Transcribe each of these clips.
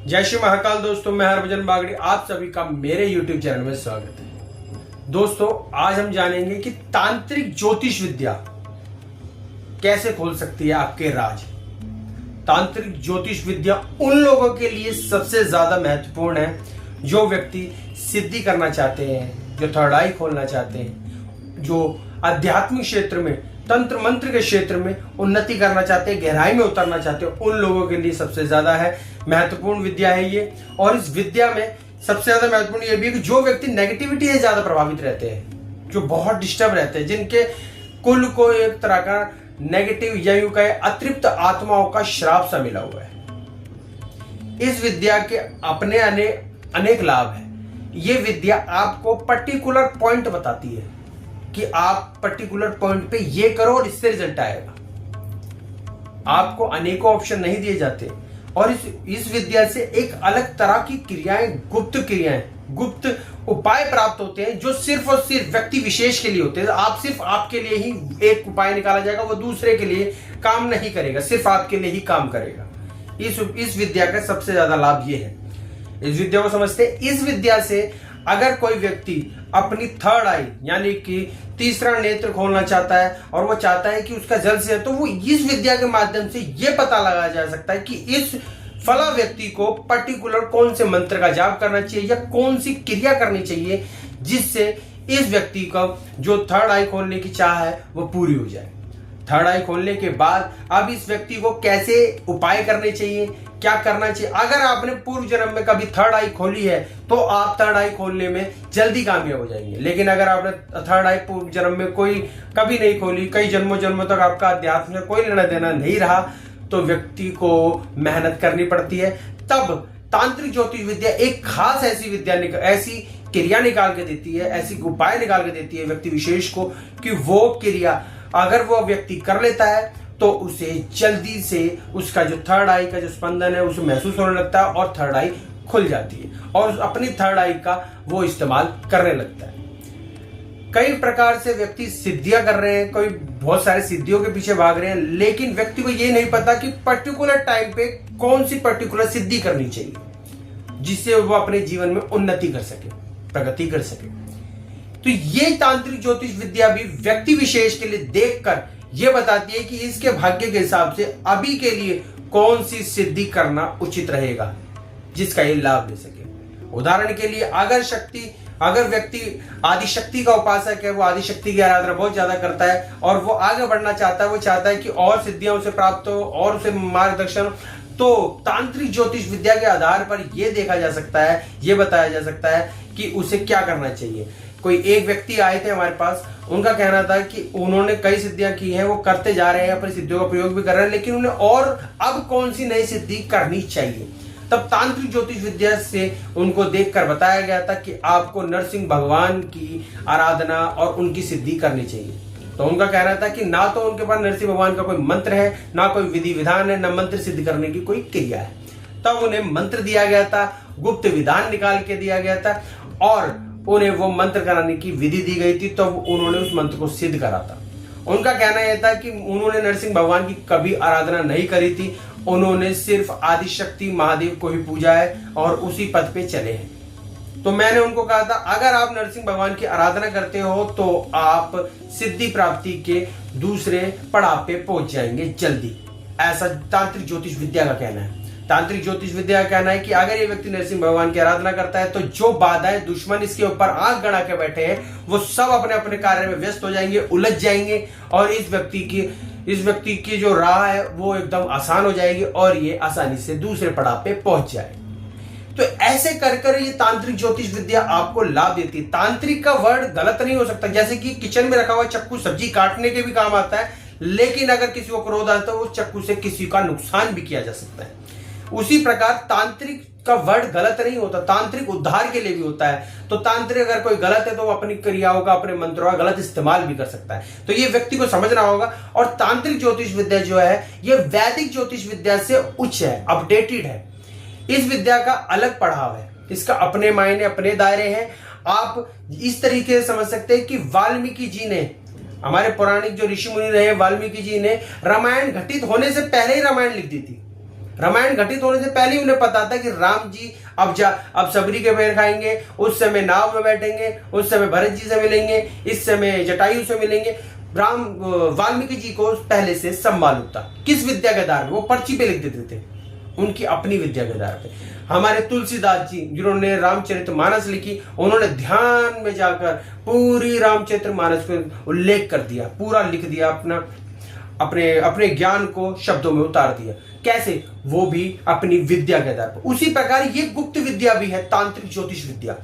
जय श्री महाकाल। दोस्तों, मैं हरभजन बागड़ी, आप सभी का मेरे YouTube चैनल में स्वागत है। दोस्तों, आज हम जानेंगे कि तांत्रिक ज्योतिष विद्या कैसे खोल सकती है आपके राज। तांत्रिक ज्योतिष विद्या उन लोगों के लिए सबसे ज्यादा महत्वपूर्ण है जो व्यक्ति सिद्धि करना चाहते हैं, जो थर्ड आई खोलना चाहते हैं, जो आध्यात्मिक क्षेत्र में, तंत्र मंत्र के क्षेत्र में उन्नति करना चाहते हैं, गहराई में उतरना चाहते हैं। उन लोगों के लिए सबसे ज्यादा महत्वपूर्ण विद्या है ये। और इस विद्या में सबसे ज्यादा महत्वपूर्ण ये भी है कि जो व्यक्ति नेगेटिविटी से ज्यादा प्रभावित रहते हैं, जो बहुत डिस्टर्ब रहते हैं, जिनके कुल को एक तरह का नेगेटिव या यूं कहे अतृप्त आत्माओं का श्राप सा मिला हुआ है। इस विद्या के अपने अनेक लाभ है। ये विद्या आपको पर्टिकुलर पॉइंट बताती है कि आप पर्टिकुलर पॉइंट पे ये करो और इससे रिजल्ट आएगा। आपको अनेकों ऑप्शन नहीं दिए जाते। और इस विद्या से एक अलग तरह की क्रियाएं, गुप्त उपाय प्राप्त होते हैं जो सिर्फ और सिर्फ व्यक्ति विशेष के लिए होते हैं। आप सिर्फ आपके लिए ही एक उपाय निकाला जाएगा, वो दूसरे के लिए काम नहीं करेगा, सिर्फ आपके लिए ही काम करेगा। इस विद्या का सबसे ज्यादा लाभ ये है। इस विद्या को समझते हैं। इस विद्या से अगर कोई व्यक्ति अपनी थर्ड आई यानी कि तीसरा नेत्र खोलना चाहता है और वो चाहता है कि उसका जल्द से, तो वो इस विद्या के माध्यम से ये पता लगाया जा सकता है कि इस फला व्यक्ति को पर्टिकुलर कौन से मंत्र का जाप करना चाहिए या कौन सी क्रिया करनी चाहिए जिससे इस व्यक्ति का जो थर्ड आई खोलने की चाह है वो पूरी हो जाए। थर्ड आई खोलने के बाद अब इस व्यक्ति को कैसे उपाय करने चाहिए, क्या करना चाहिए। अगर आपने पूर्व जन्म में कभी थर्ड आई खोली है तो आप थर्ड आई खोलने में जल्दी कामयाब हो जाएंगे। लेकिन अगर आपने थर्ड आई पूर्व जन्म में कभी नहीं खोली, कई जन्मों तक आपका अध्यात्म से कोई लेना देना नहीं रहा, तो व्यक्ति को मेहनत करनी पड़ती है। तब तांत्रिक ज्योतिष विद्या एक खास ऐसी क्रिया निकाल के देती है, ऐसी उपाय निकाल के देती है व्यक्ति विशेष को कि वो क्रिया अगर वो व्यक्ति कर लेता है तो उसे जल्दी से उसका जो थर्ड आई का जो स्पंदन है उसे महसूस होने लगता है और थर्ड आई खुल जाती है और अपनी थर्ड आई का वो इस्तेमाल करने लगता है। कई प्रकार से व्यक्ति सिद्धियां कर रहे हैं, कोई बहुत सारे सिद्धियों के पीछे भाग रहे हैं, लेकिन व्यक्ति को ये नहीं पता कि पर्टिकुलर टाइम पे कौन सी पर्टिकुलर सिद्धि करनी चाहिए जिससे वो अपने जीवन में उन्नति कर सके, प्रगति कर सके। तो ये तांत्रिक ज्योतिष विद्या भी व्यक्ति विशेष के लिए देखकर यह बताती है कि इसके भाग्य के हिसाब से अभी के लिए कौन सी सिद्धि करना उचित रहेगा जिसका ये लाभ ले सके। उदाहरण के लिए अगर व्यक्ति आदिशक्ति का उपासक है, वो आदिशक्ति की आराधना बहुत ज्यादा करता है और वो आगे बढ़ना चाहता है, वो चाहता है कि और सिद्धियां उसे प्राप्त हो और उसे मार्गदर्शन, तो तांत्रिक ज्योतिष विद्या के आधार पर यह देखा जा सकता है, यह बताया जा सकता है कि उसे क्या करना चाहिए। कोई एक व्यक्ति आए थे हमारे पास, उनका कहना था कि उन्होंने कई सिद्धियां की हैं, वो करते जा रहे हैं, अपनी सिद्धियों का प्रयोग भी कर रहे हैं, लेकिन उन्हें और अब कौन सी नई सिद्धि करनी चाहिए। तब तांत्रिक ज्योतिष विद्या से उनको देखकर बताया गया था कि आपको नरसिंह भगवान की आराधना और उनकी सिद्धि करनी चाहिए। तो उनका कहना था कि ना तो उनके पास नरसिंह भगवान का कोई मंत्र है, ना कोई विधि विधान है, ना मंत्र सिद्ध करने की कोई क्रिया है। तब उन्हें मंत्र दिया गया था, गुप्त विधान निकाल के दिया गया था और उन्हें वो मंत्र कराने की विधि दी गई थी, तो उन्होंने उस मंत्र को सिद्ध करा था। उनका कहना यह था कि उन्होंने नरसिंह भगवान की कभी आराधना नहीं करी थी, उन्होंने सिर्फ आदिशक्ति महादेव को ही पूजा है और उसी पद पे चले हैं। तो मैंने उनको कहा था अगर आप नरसिंह भगवान की आराधना करते हो तो आप सिद्धि प्राप्ति के दूसरे पड़ाव पे पहुंच जाएंगे जल्दी। ऐसा तांत्रिक ज्योतिष विद्या का कहना है। तांत्रिक ज्योतिष विद्या का कहना है कि अगर ये व्यक्ति नरसिंह भगवान की आराधना करता है तो जो बाधाएं, दुश्मन इसके ऊपर आंख गड़ा के बैठे हैं, वो सब अपने अपने कार्य में व्यस्त हो जाएंगे, उलझ जाएंगे और इस व्यक्ति की जो राह है वो एकदम आसान हो जाएगी और ये आसानी से दूसरे पड़ाव पे पहुंच जाए। तो ऐसे कर ये तांत्रिक ज्योतिष विद्या आपको लाभ देती है। तांत्रिक का वर्ड गलत नहीं हो सकता, जैसे कि किचन में रखा हुआ चक्कू सब्जी काटने के भी काम आता है, लेकिन अगर किसी को क्रोध आता है तो वो चक्कू से किसी का नुकसान भी किया जा सकता है। उसी प्रकार तांत्रिक का वर्ड गलत नहीं होता, तांत्रिक उद्धार के लिए भी होता है। तो तांत्रिक अगर कोई गलत है तो वो अपनी क्रियाओं का, अपने मंत्रों का गलत इस्तेमाल भी कर सकता है। तो ये व्यक्ति को समझना होगा। और तांत्रिक ज्योतिष विद्या जो है ये वैदिक ज्योतिष विद्या से उच्च है, अपडेटेड है। इस विद्या का अलग पढ़ाव है, इसका अपने मायने, अपने दायरे हैं। आप इस तरीके से समझ सकते हैं कि वाल्मीकि जी ने, हमारे पौराणिक जो ऋषि मुनि रहे, वाल्मीकि जी ने रामायण घटित होने से पहले ही रामायण लिख दी थी। रामायण घटित होने से पहले ही उन्हें पता था कि राम जी अब सबरी के पेड़ खाएंगे, उस समय नाव में बैठेंगे, उस समय भरत जी से मिलेंगे, इस समय जटायु से मिलेंगे। वाल्मीकि जी को पहले से सब मालूम था। किस विद्या के आधार पे? वो पर्ची पे लिख देते थे, उनकी अपनी विद्या के आधार पे। हमारे तुलसीदास जी जिन्होंने रामचरितमानस लिखी, उन्होंने ध्यान में जाकर पूरी रामचरितमानस को उल्लेख कर दिया, पूरा लिख दिया, अपने ज्ञान को शब्दों में उतार दिया। कैसे? वो भी अपनी विद्या के आधार पर। उसी प्रकार ये गुप्त विद्या भी है, तांत्रिक ज्योतिष विद्या।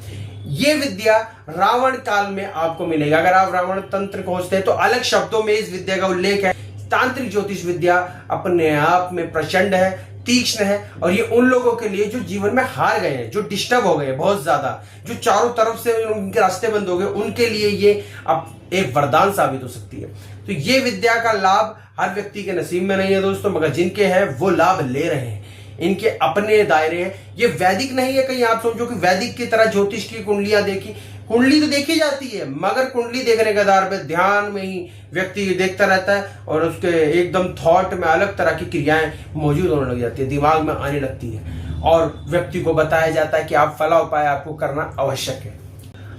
ये विद्या रावण काल में आपको मिलेगा। अगर आप रावण तंत्र खोजते हैं तो अलग शब्दों में इस विद्या का उल्लेख है। तांत्रिक ज्योतिष विद्या अपने आप में प्रचंड है, तीक्ष्ण है, और ये उन लोगों के लिए जो जीवन में हार गए हैं, जो डिस्टर्ब हो गए बहुत ज्यादा, जो चारों तरफ से उनके रास्ते बंद हो गए, उनके लिए ये अब एक वरदान साबित हो सकती है। तो ये विद्या का लाभ हर व्यक्ति के नसीब में नहीं है दोस्तों, मगर जिनके हैं वो लाभ ले रहे हैं। इनके अपने दायरे हैं। ये वैदिक नहीं है, कहीं आप समझो कि वैदिक की तरह ज्योतिष की कुंडलियां देखी। कुंडली तो देखी जाती है, मगर कुंडली देखने के आधार पर ध्यान में ही व्यक्ति देखता रहता है और उसके एकदम थॉट में अलग तरह की क्रियाएं मौजूद होने लग जाती है, दिमाग में आने लगती है, और व्यक्ति को बताया जाता है कि आप फला उपाय आपको करना आवश्यक है।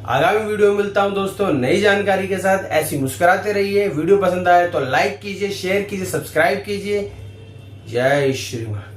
आगामी वीडियो में मिलता हूं दोस्तों नई जानकारी के साथ। ऐसी मुस्कुराते रहिए। वीडियो पसंद आए तो लाइक कीजिए, शेयर कीजिए, सब्सक्राइब कीजिए। जय श्री राम।